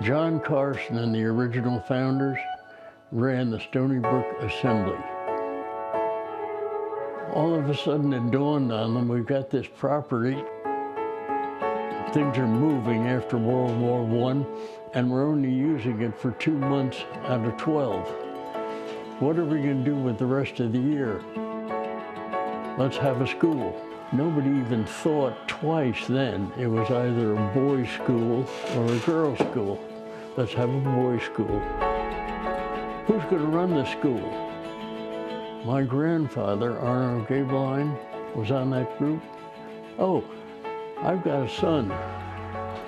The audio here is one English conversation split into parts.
John Carson and the original founders ran the Stony Brook Assembly. All of a sudden it dawned on them, we've got this property. Things are moving after World War I, and we're only using it for 2 months out of 12. What are we going to do with the rest of the year? Let's have a school. Nobody even thought twice then. It was either a boys' school or a girls' school. Let's have a boys' school. Who's going to run the school? My grandfather, Arnold Gabeline, was on that group. Oh, I've got a son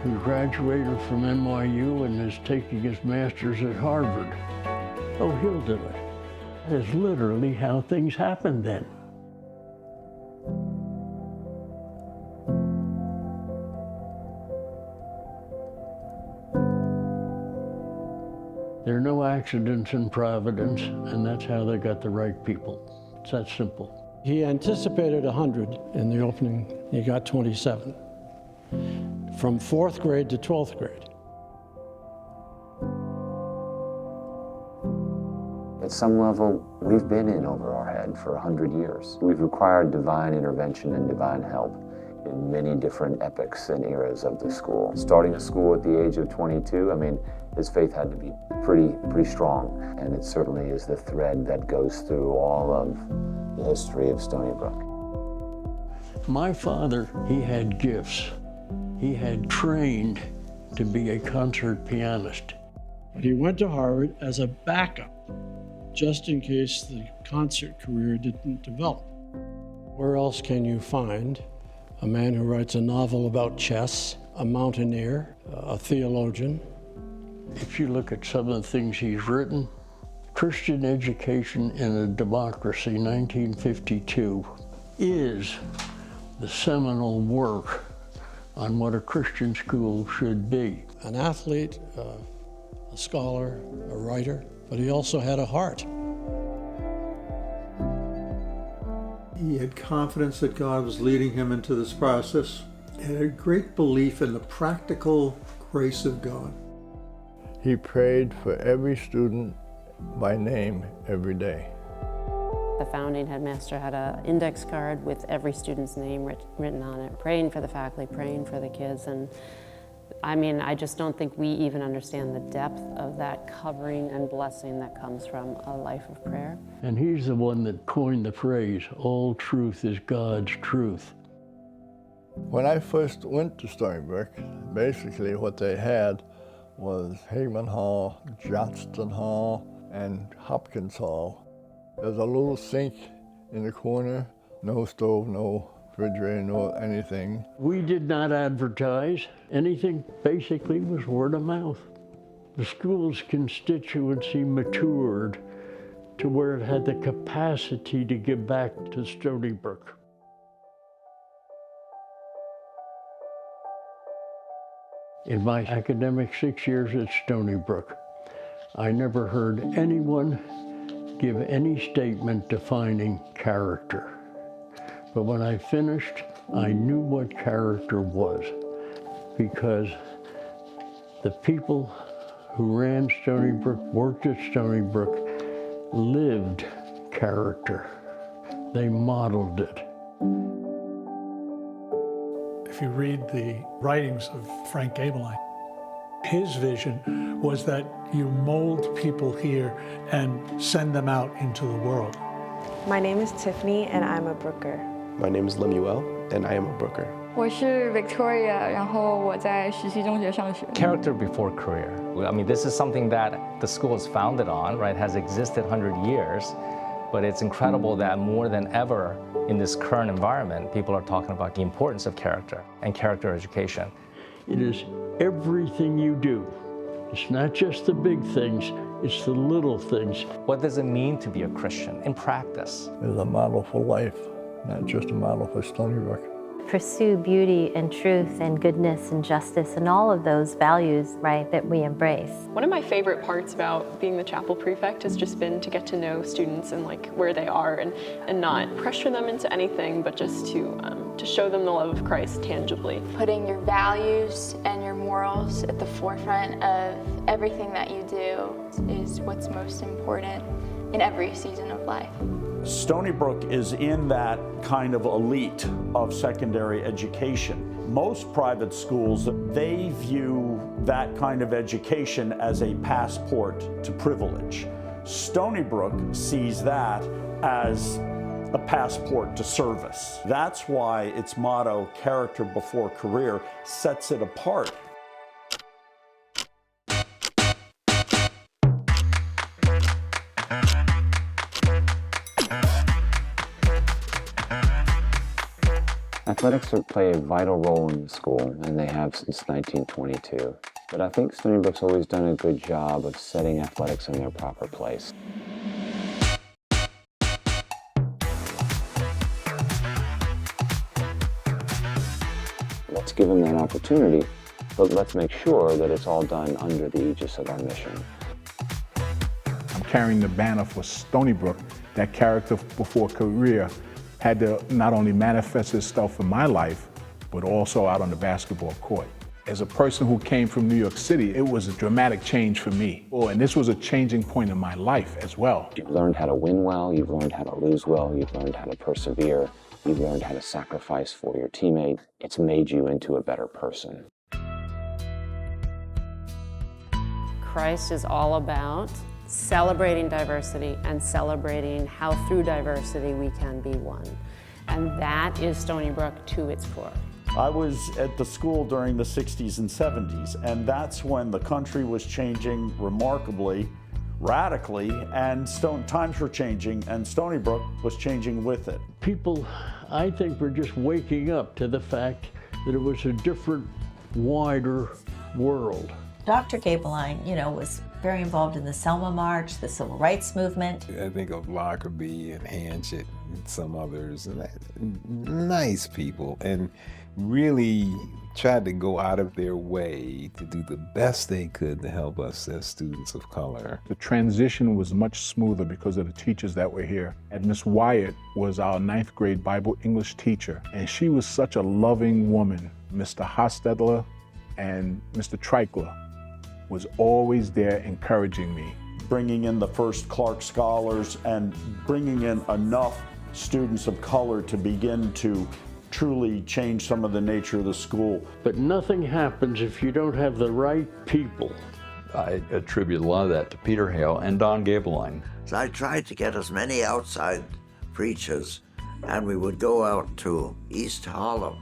who graduated from NYU and is taking his master's at Harvard. Oh, he'll do it. That is literally how things happened then. There are no accidents in Providence, and that's how they got the right people. It's that simple. He anticipated 100 in the opening. He got 27. From 4th grade to 12th grade. At some level, we've been in over our head for 100 years. We've required divine intervention and divine help in many different epochs and eras of the school. Starting a school at the age of 22, I mean, his faith had to be pretty strong, and it certainly is the thread that goes through all of the history of Stony Brook. My father, he had gifts. He had trained to be a concert pianist. But he went to Harvard as a backup, just in case the concert career didn't develop. Where else can you find a man who writes a novel about chess, a mountaineer, a theologian? If you look at some of the things he's written, Christian Education in a Democracy, 1952, is the seminal work on what a Christian school should be. An athlete, a scholar, a writer, but he also had a heart. He had confidence that God was leading him into this process, and a great belief in the practical grace of God. He prayed for every student by name every day. The founding headmaster had an index card with every student's name written on it, praying for the faculty, praying for the kids. And I mean, I just don't think we even understand the depth of that covering and blessing that comes from a life of prayer. And he's the one that coined the phrase, all truth is God's truth. When I first went to Stony Brook, basically what they had was Hagman Hall, Johnston Hall, and Hopkins Hall. There's a little sink in the corner, no stove, no refrigerator, no anything. We did not advertise. Anything basically was word of mouth. The school's constituency matured to where it had the capacity to give back to Stony Brook. In my academic 6 years at Stony Brook, I never heard anyone give any statement defining character. But when I finished, I knew what character was, because the people who ran Stony Brook, worked at Stony Brook, lived character. They modeled it. If you read the writings of Frank Gabeline, his vision was that you mold people here and send them out into the world. My name is Tiffany and I'm a Brooker. My name is Lemuel and I am a Brooker. 我是 Victoria, 然后我在实习中学上学。 Character before career. I mean, this is something that the school is founded on, right? Has existed 100 years, but it's incredible that more than ever in this current environment, people are talking about the importance of character and character education. It is everything you do. It's not just the big things, it's the little things. What does it mean to be a Christian in practice? It's a model for life, not just a model for Stony Brook. Pursue beauty and truth and goodness and justice and all of those values, right, that we embrace. One of my favorite parts about being the chapel prefect has just been to get to know students and like where they are and not pressure them into anything, but just to to show them the love of Christ tangibly. Putting your values and your morals at the forefront of everything that you do is what's most important in every season of life. Stony Brook is in that kind of elite of secondary education. Most private schools, they view that kind of education as a passport to privilege. Stony Brook sees that as a passport to service. That's why its motto, character before career, sets it apart. Athletics play a vital role in the school, and they have since 1922. But I think Stony Brook's always done a good job of setting athletics in their proper place. Let's give them that opportunity, but let's make sure that it's all done under the aegis of our mission. I'm carrying the banner for Stony Brook. That character before career had to not only manifest itself in my life, but also out on the basketball court. As a person who came from New York City, it was a dramatic change for me. And this was a changing point in my life as well. You've learned how to win well, you've learned how to lose well, you've learned how to persevere, you've learned how to sacrifice for your teammate. It's made you into a better person. Christ is all about celebrating diversity and celebrating how through diversity we can be one. And that is Stony Brook to its core. I was at the school during the 60s and 70s, and that's when the country was changing remarkably, radically, and times were changing, and Stony Brook was changing with it. People, I think, were just waking up to the fact that it was a different, wider world. Dr. Gabeline, was very involved in the Selma March, the Civil Rights Movement. I think of Lockerbie and Hanchett and some others, and nice people, and really tried to go out of their way to do the best they could to help us as students of color. The transition was much smoother because of the teachers that were here. And Miss Wyatt was our 9th grade Bible English teacher, and she was such a loving woman. Mr. Hostetler and Mr. Treichler was always there encouraging me. Bringing in the first Clark Scholars and bringing in enough students of color to begin to truly change some of the nature of the school. But nothing happens if you don't have the right people. I attribute a lot of that to Peter Hale and Don Gabeline. So I tried to get as many outside preachers, and we would go out to East Harlem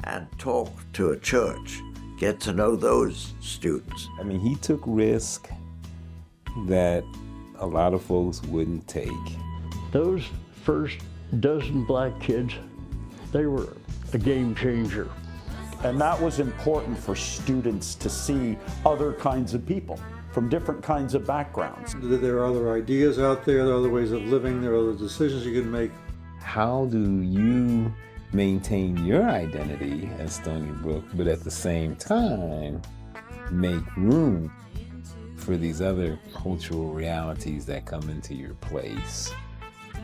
and talk to a church, get to know those students. I mean, he took risk that a lot of folks wouldn't take. Those first dozen black kids, they were a game changer. And that was important for students to see other kinds of people from different kinds of backgrounds. There are other ideas out there are other ways of living, there are other decisions you can make. How do you maintain your identity as Stony Brook, but at the same time make room for these other cultural realities that come into your place?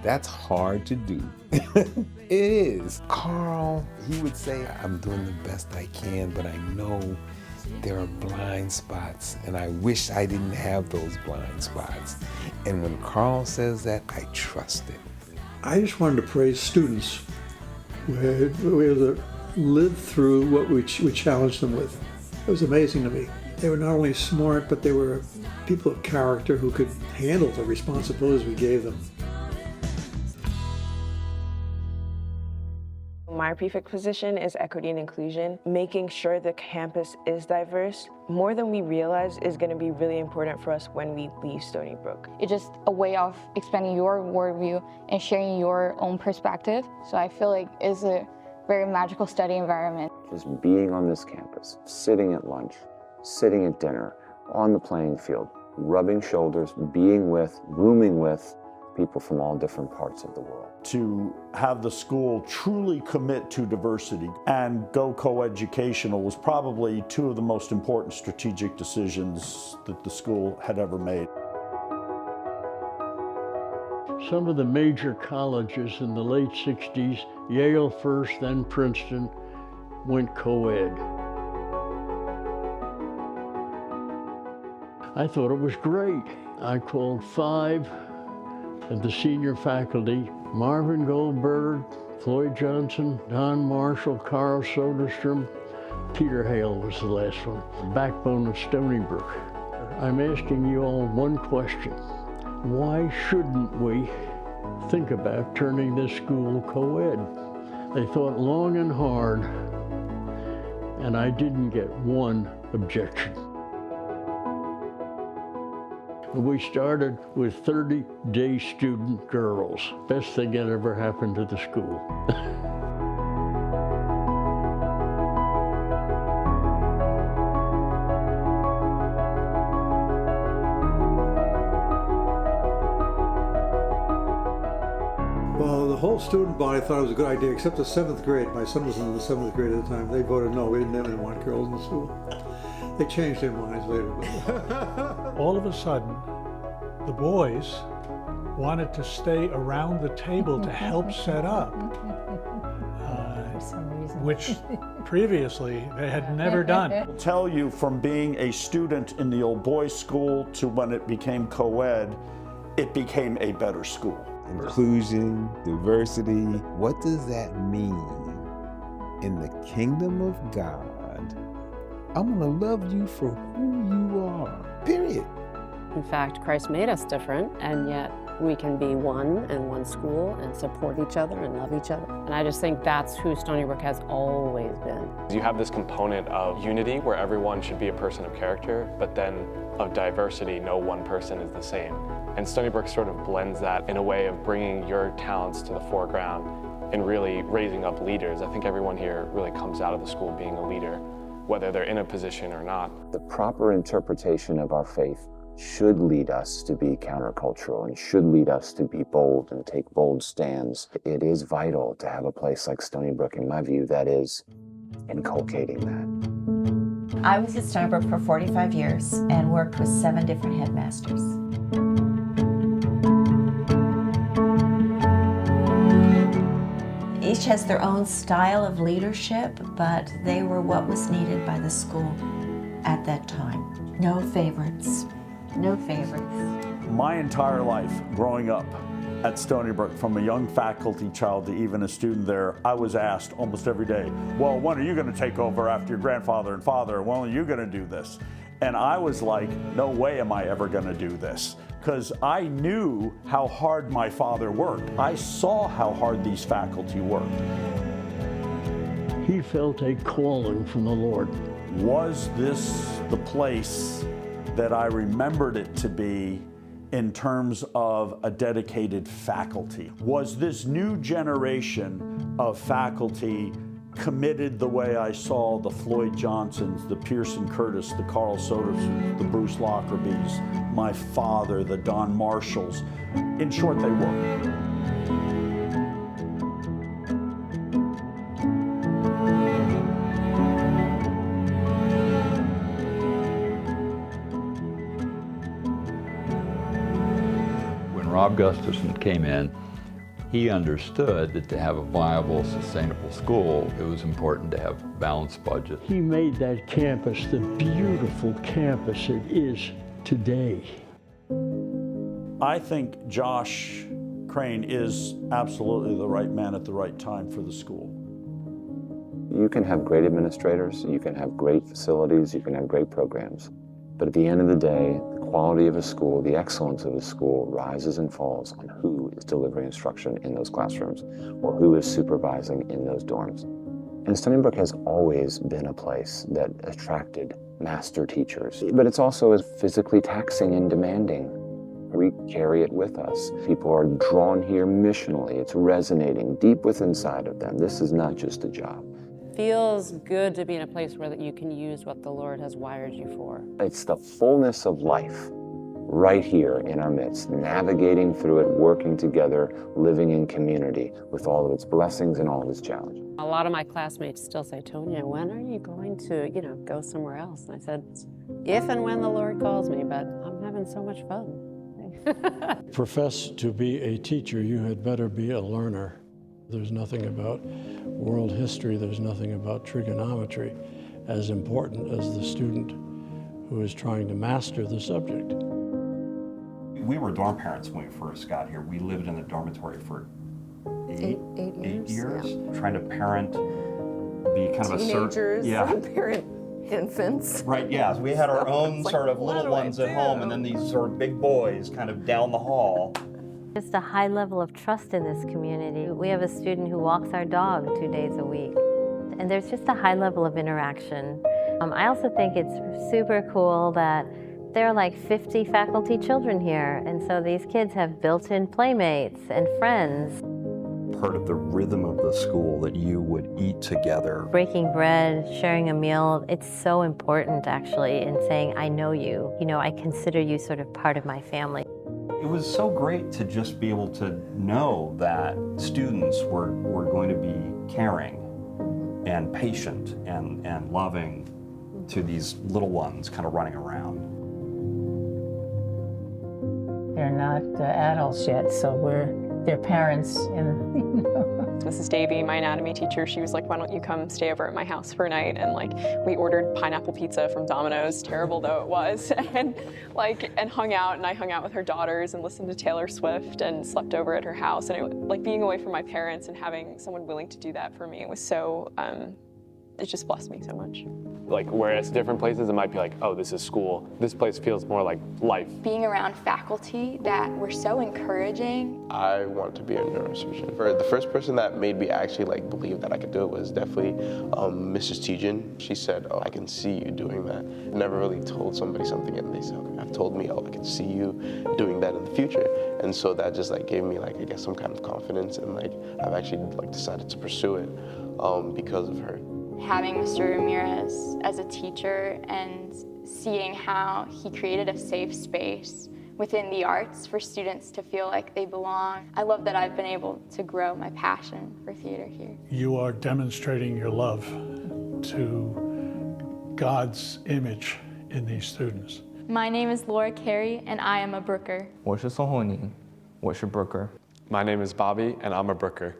That's hard to do. It is. Carl, he would say, I'm doing the best I can, but I know there are blind spots, and I wish I didn't have those blind spots. And when Carl says that, I trust it. I just wanted to praise students who were able to live through what we challenged them with. It was amazing to me. They were not only smart, but they were people of character who could handle the responsibilities we gave them. My prefect position is equity and inclusion. Making sure the campus is diverse, more than we realize, is going to be really important for us when we leave Stony Brook. It's just a way of expanding your worldview and sharing your own perspective. So I feel like it's a very magical study environment. Just being on this campus, sitting at lunch, sitting at dinner, on the playing field, rubbing shoulders, being with, rooming with people from all different parts of the world. To have the school truly commit to diversity and go co-educational was probably two of the most important strategic decisions that the school had ever made. Some of the major colleges in the late 60s Yale first, then Princeton, went co-ed. I thought it was great. I called 5 of the senior faculty, Marvin Goldberg, Floyd Johnson, Don Marshall, Carl Soderstrom, Peter Hale was the last one, backbone of Stony Brook. I'm asking you all one question. Why shouldn't we think about turning this school co-ed? They thought long and hard, and I didn't get one objection. We started with 30 day student girls. Best thing that ever happened to the school. Well, the whole student body thought it was a good idea, except the 7th grade. My son was in the 7th grade at the time. They voted no, we didn't want girls in the school. They changed their minds later. All of a sudden, the boys wanted to stay around the table to help set up, for some reason. which previously they had never done. I'll tell you, from being a student in the old boys' school to when it became co-ed, it became a better school. Inclusion, diversity, what does that mean? In the kingdom of God, I'm gonna love you for who you are, period. In fact, Christ made us different, and yet we can be one in one school and support each other and love each other. And I just think that's who Stony Brook has always been. You have this component of unity where everyone should be a person of character, but then of diversity, no one person is the same. And Stony Brook sort of blends that in a way of bringing your talents to the foreground and really raising up leaders. I think everyone here really comes out of the school being a leader, whether they're in a position or not. The proper interpretation of our faith should lead us to be countercultural and should lead us to be bold and take bold stands. It is vital to have a place like Stony Brook, in my view, that is inculcating that. I was at Stony Brook for 45 years and worked with 7 different headmasters. Each has their own style of leadership, but they were what was needed by the school at that time. No favorites. No favorites. My entire life growing up at Stony Brook, from a young faculty child to even a student there, I was asked almost every day, well, when are you going to take over after your grandfather and father? When are you going to do this? And I was like, no way am I ever going to do this. Because I knew how hard my father worked. I saw how hard these faculty worked. He felt a calling from the Lord. Was this the place that I remembered it to be in terms of a dedicated faculty? Was this new generation of faculty committed the way I saw the Floyd Johnsons, the Pearson Curtis, the Carl Sodersons, the Bruce Lockerbys, my father, the Don Marshalls? In short, they were. Rob Gustafson came in, he understood that to have a viable, sustainable school, it was important to have balanced budget. He made that campus the beautiful campus it is today. I think Josh Crane is absolutely the right man at the right time for the school. You can have great administrators, you can have great facilities, you can have great programs. But at the end of the day, the quality of a school, the excellence of a school rises and falls on who is delivering instruction in those classrooms or who is supervising in those dorms. And Stony Brook has always been a place that attracted master teachers, but it's also as physically taxing and demanding. We carry it with us. People are drawn here missionally. It's resonating deep within inside of them. This is not just a job. Feels good to be in a place where that you can use what the Lord has wired you for. It's the fullness of life right here in our midst, navigating through it, working together, living in community with all of its blessings and all of its challenges. A lot of my classmates still say, Tonya, when are you going to, go somewhere else? And I said, if and when the Lord calls me, but I'm having so much fun. Profess to be a teacher, you had better be a learner. There's nothing about world history, there's nothing about trigonometry as important as the student who is trying to master the subject. We were dorm parents when we first got here. We lived in the dormitory for eight years, yeah. Trying to parent the kind of teenagers a and parent infants. Right, yeah. So we had our own It's sort like, of little ones at home, and then these sort of big boys kind of down the hall. Just a high level of trust in this community. We have a student who walks our dog 2 days a week, and there's just a high level of interaction. I also think it's super cool that there are like 50 faculty children here, and so these kids have built-in playmates and friends. Part of the rhythm of the school that you would eat together. Breaking bread, sharing a meal, it's so important actually in saying, I know you. You know, I consider you sort of part of my family. It was so great to just be able to know that students were going to be caring and patient and loving to these little ones kind of running around. They're not adults yet, so we're their parents. And you know. Mrs. Davey, my anatomy teacher, she was like, why don't you come stay over at my house for a night? And like, we ordered pineapple pizza from Domino's, terrible though it was, and hung out, and I hung out with her daughters and listened to Taylor Swift and slept over at her house. And like being away from my parents and having someone willing to do that for me was so, it just blessed me so much. Like, whereas different places, it might be like, oh, this is school. This place feels more like life. Being around faculty that were so encouraging. I want to be a neurosurgeon. The first person that made me actually believe that I could do it was definitely Mrs. Tejan. She said, oh, I can see you doing that. I never really told somebody something and they said, I've told me, oh, I can see you doing that in the future. And so that just gave me I guess some kind of confidence, and I've actually decided to pursue it because of her. Having Mr. Ramirez as a teacher and seeing how he created a safe space within the arts for students to feel like they belong. I love that I've been able to grow my passion for theater here. You are demonstrating your love to God's image in these students. My name is Laura Carey, and I am a Brooker. 我是宋厚宁，我是 Brooker. My name is Bobby, and I'm a Brooker.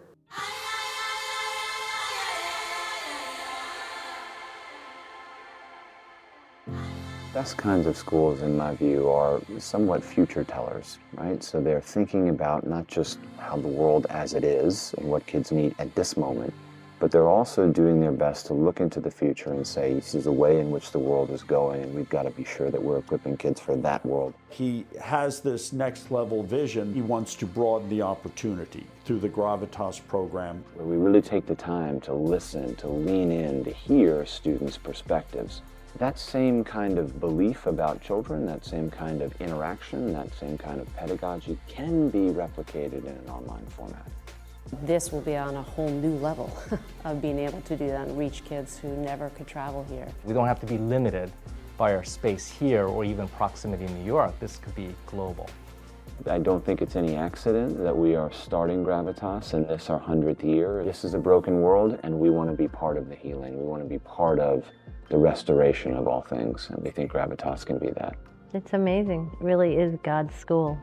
Best kinds of schools, in my view, are somewhat future tellers, right? So they're thinking about not just how the world as it is and what kids need at this moment, but they're also doing their best to look into the future and say, this is the way in which the world is going, and we've got to be sure that we're equipping kids for that world. He has this next level vision. He wants to broaden the opportunity through the Gravitas program. Where we really take the time to listen, to lean in, to hear students' perspectives. That same kind of belief about children, that same kind of interaction, that same kind of pedagogy can be replicated in an online format. This will be on a whole new level of being able to do that and reach kids who never could travel here. We don't have to be limited by our space here or even proximity in New York. This could be global. I don't think it's any accident that we are starting Gravitas in this, our 100th year. This is a broken world, and we want to be part of the healing. We want to be part of the restoration of all things, and we think Gravitas can be that. It's amazing. It really is God's school.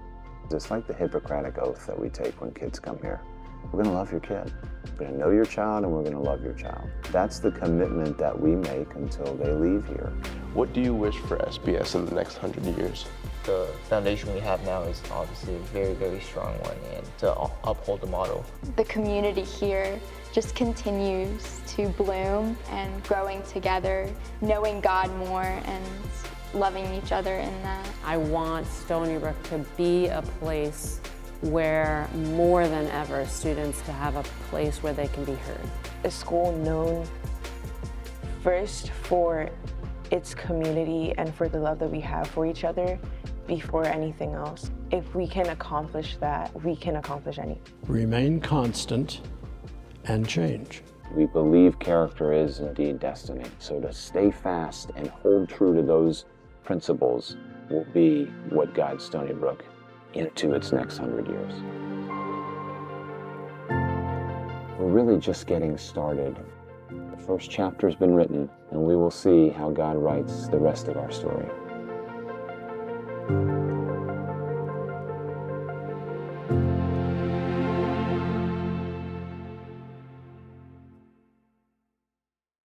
It's like the Hippocratic oath that we take when kids come here. We're going to love your kid. We're going to know your child, and we're going to love your child. That's the commitment that we make until they leave here. What do you wish for SBS in the next 100 years? The foundation we have now is obviously a very, very strong one, and to uphold the model. The community here just continues to bloom and growing together, knowing God more and loving each other in that. I want Stony Brook to be a place where more than ever students to have a place where they can be heard. A school known first for its community and for the love that we have for each other before anything else. If we can accomplish that, we can accomplish anything. Remain constant and change. We believe character is indeed destiny. So to stay fast and hold true to those principles will be what guides Stony Brook into its next 100 years. We're really just getting started. The first chapter's been written, and we will see how God writes the rest of our story.